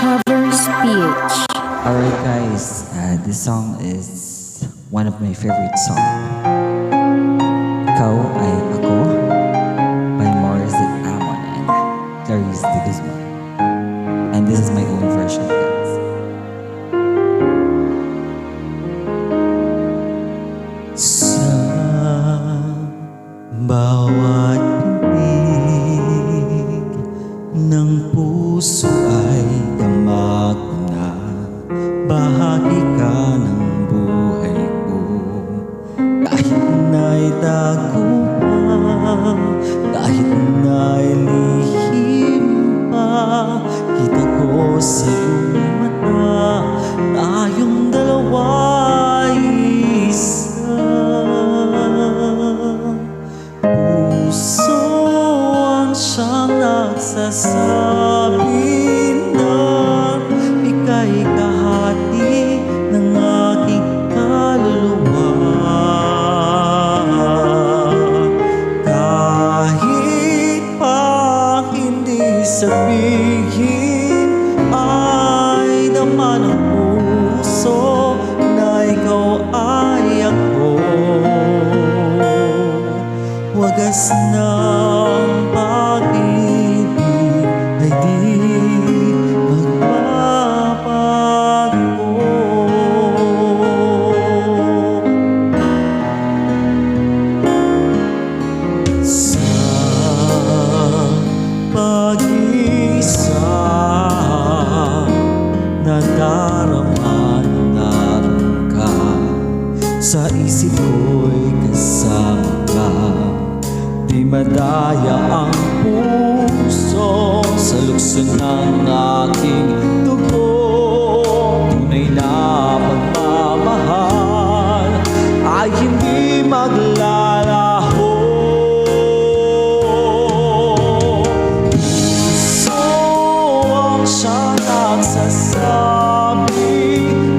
Covers PH. Alright guys, this song is one of my favorite songs. Ikaw Ay Ako by Morris Amon and Clarice de Guzman. And this is my own version guys. Sa bawat pinig ng puso ay dama ko na bahagi ka ng buhay ko. Kahit na'y tago pa, kahit na'y lihim pa, kita ko sa iyong mata, tayong dalawa'y isa. Puso ang siyang nagsasabi na ika'y kahati ng aking kaluluwa. Kahit pa hindi sabihin, ay naman ang puso na ikaw ay ako. Wagas ng pag-ibig ay di magbabago. Sa pag-isa nadarama naroon ka, sa isip ko'y kasama ka. Di madaya ang puso sa lukso ng aking dugo. Tunay na pagmamahal ay hindi maglalaho. Puso ang siyang nagsasabi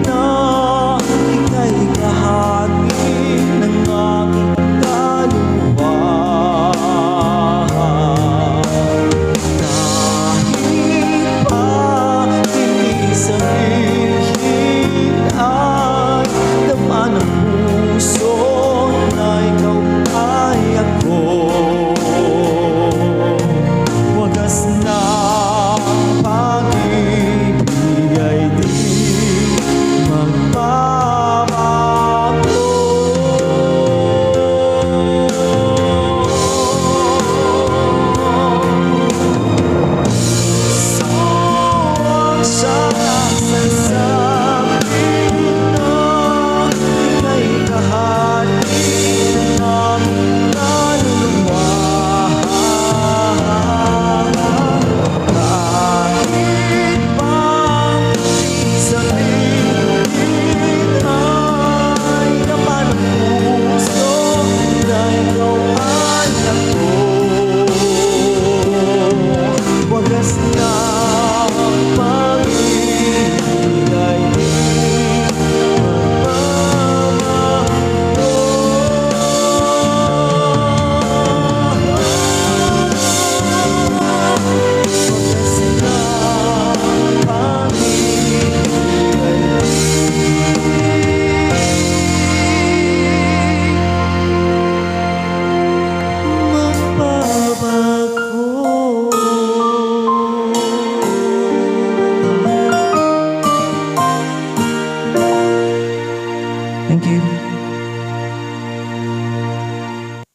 na ika'y kahati ng aking kaluluwa. Thank you.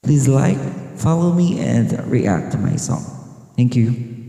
Please like, follow me, and react to my song. Thank you.